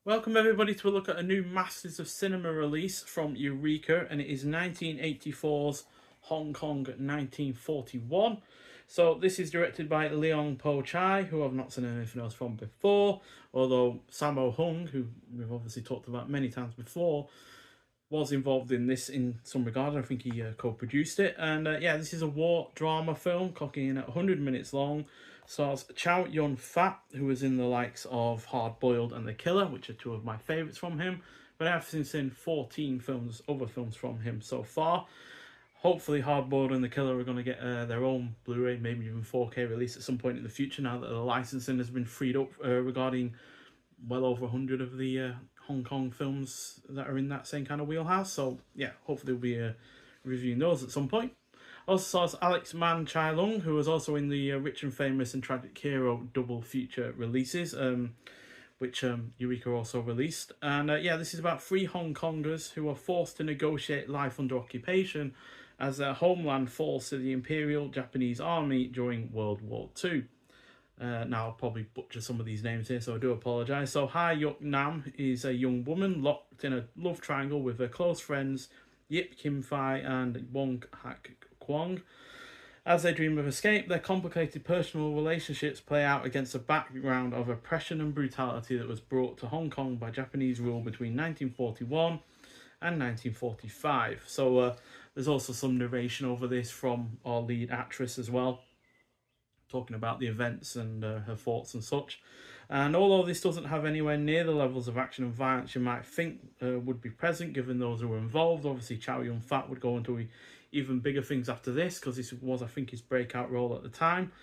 Welcome everybody to a look at a new Masters of Cinema release from Eureka, and it is 1984's Hong Kong 1941. So this is directed by Leung Po-Chih, who I've not seen anything else from before, although Sammo Hung, who we've obviously talked about many times before, was involved in this in some regard. I think he co-produced it. And yeah, this is a war drama film, clocking in at 100 minutes long. Stars Chow Fat, who was in the likes of Hard Boiled and The Killer, which are two of my favourites from him. But I've seen 14 other films from him so far. Hopefully Hard Boiled and The Killer are going to get their own Blu-ray, maybe even 4K release at some point in the future, now that the licensing has been freed up regarding well over 100 of the Hong Kong films that are in that same kind of wheelhouse. So yeah, hopefully we'll be reviewing those at some point. Also stars Alex Man Chi-Leung, who was also in the Rich and Famous and Tragic Hero double feature releases, which Eureka also released. And yeah, this is about three Hong Kongers who are forced to negotiate life under occupation as their homeland falls to the Imperial Japanese Army during World War II. Now I'll probably butcher some of these names here, so I do apologise. So Hai Yuk Nam is a young woman locked in a love triangle with her close friends Yip Kim Fai and Wong Hak Kwong. As they dream of escape, their complicated personal relationships play out against a background of oppression and brutality that was brought to Hong Kong by Japanese rule between 1941 and 1945. So there's also some narration over this from our lead actress as well, talking about the events and her thoughts and such. And although this doesn't have anywhere near the levels of action and violence you might think would be present given those who were involved, obviously Chow Yun-fat would go into even bigger things after this, because this was, I think, his breakout role at the time.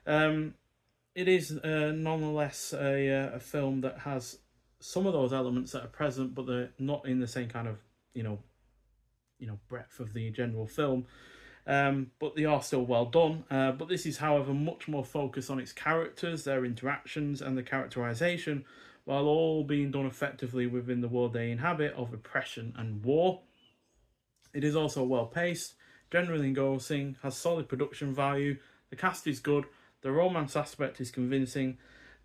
It is nonetheless a film that has some of those elements that are present, but they're not in the same kind of breadth of the general film. But they are still well done. But this is, however, much more focused on its characters, their interactions, and the characterization, while all being done effectively within the world they inhabit of oppression and war. It is also well paced, generally engrossing, has solid production value, the cast is good, the romance aspect is convincing,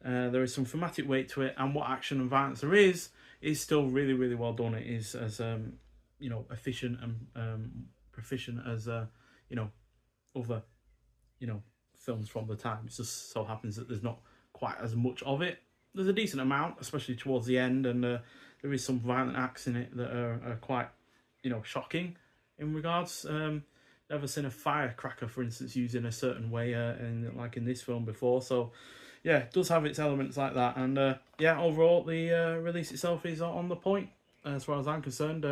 there is some thematic weight to it, and what action and violence there is still really, really well done. It is as efficient and proficient as other films from the time. It just so happens that there's not quite as much of it. There's a decent amount, especially towards the end, and there is some violent acts in it that are quite shocking in regards. Never seen a firecracker, for instance, used in a certain way in this film before. So yeah, it does have its elements like that. And yeah, overall the release itself is on the point as far as I'm concerned.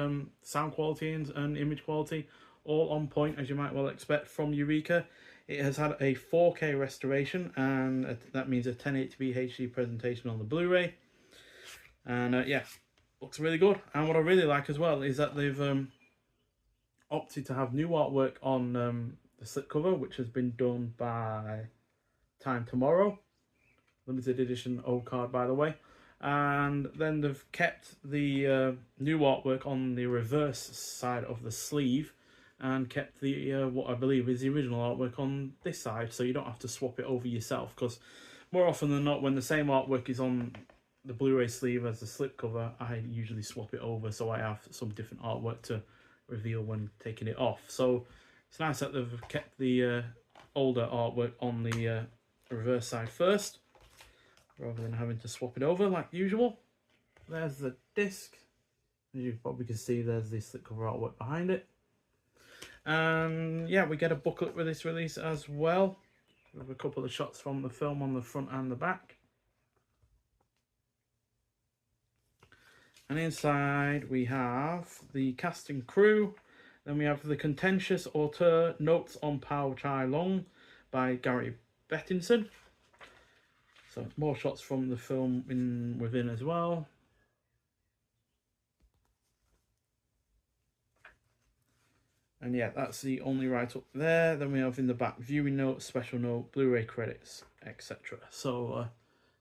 Sound quality and image quality all on point, as you might well expect from Eureka. It has had a 4K restoration, and that means a 1080p HD presentation on the Blu-ray. And yeah, looks really good. And what I really like as well is that they've opted to have new artwork on the slipcover, which has been done by Time Tomorrow, limited edition old card, by the way. And then they've kept the new artwork on the reverse side of the sleeve, and kept the what I believe is the original artwork on this side, so you don't have to swap it over yourself, because more often than not, when the same artwork is on the Blu-ray sleeve as the slipcover, I usually swap it over so I have some different artwork to reveal when taking it off. So it's nice that they've kept the older artwork on the reverse side first, rather than having to swap it over like usual. There's the disc. As you probably can see, there's the slipcover artwork behind it. And yeah, we get a booklet with this release as well, with a couple of shots from the film on the front and the back. And inside we have the cast and crew. Then we have the contentious auteur Notes on Po-Chih by Gary Bettinson. So more shots from the film within as well. And yeah, that's the only write-up there. Then we have in the back viewing notes, special note, Blu-ray credits, etc. So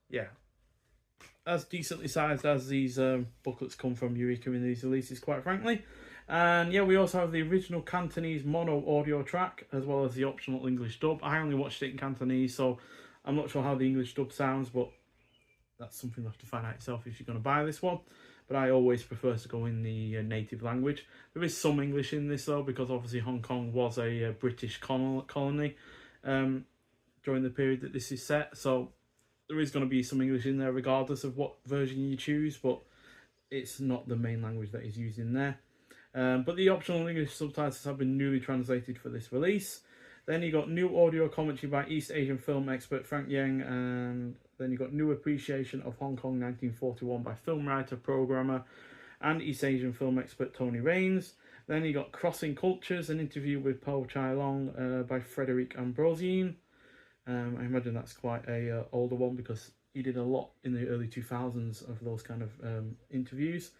yeah, as decently sized as these booklets come from Eureka in these releases, quite frankly. And yeah, we also have the original Cantonese mono audio track, as well as the optional English dub. I only watched it in Cantonese, so I'm not sure how the English dub sounds, but that's something you'll have to find out yourself if you're going to buy this one. But I always prefer to go in the native language. There is some English in this though, because obviously Hong Kong was a British colony during the period that this is set. So there is going to be some English in there regardless of what version you choose, but it's not the main language that is used in there. But the optional English subtitles have been newly translated for this release. Then you got new audio commentary by East Asian film expert Frank Yang, and then you got new appreciation of Hong Kong 1941 by film writer, programmer, and East Asian film expert Tony Raines. Then you got Crossing Cultures, an interview with Chi-Leung by Frederic Ambrosine. I imagine that's quite a older one because he did a lot in the early 2000s of those kind of interviews.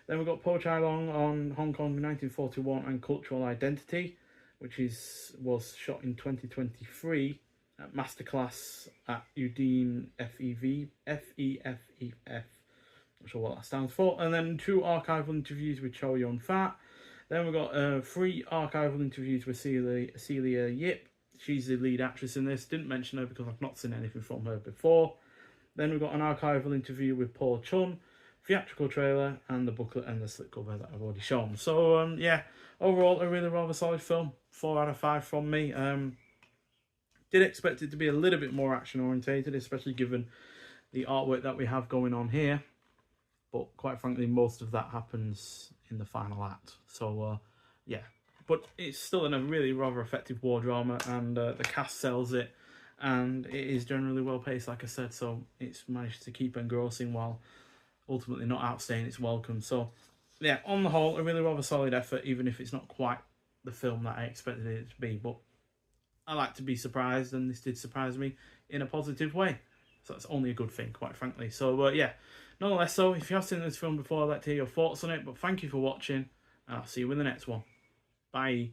Then we've got Po-Chih on Hong Kong 1941 and cultural identity, which was shot in 2023 at Masterclass at Udine FEFEF. Not sure what that stands for. And then 2 archival interviews with Chow Yun-Fat. Then we've got 3 archival interviews with Celia Yip. She's the lead actress in this. Didn't mention her because I've not seen anything from her before. Then we've got an archival interview with Po-Chih, theatrical trailer, and the booklet and the slipcover that I've already shown. So yeah, overall a really rather solid film. 4 out of 5 from me. Did expect it to be a little bit more action orientated, especially given the artwork that we have going on here. But quite frankly, most of that happens in the final act. So yeah, but it's still in a really rather effective war drama, and the cast sells it, and it is generally well paced, like I said. So it's managed to keep engrossing while ultimately not outstaying its welcome. So yeah, on the whole, a really rather solid effort, even if it's not quite the film that I expected it to be. But I like to be surprised, and this did surprise me in a positive way. So that's only a good thing, quite frankly. So yeah, nonetheless, so if you have seen this film before, I'd like to hear your thoughts on it. But thank you for watching, and I'll see you in the next one. Bye.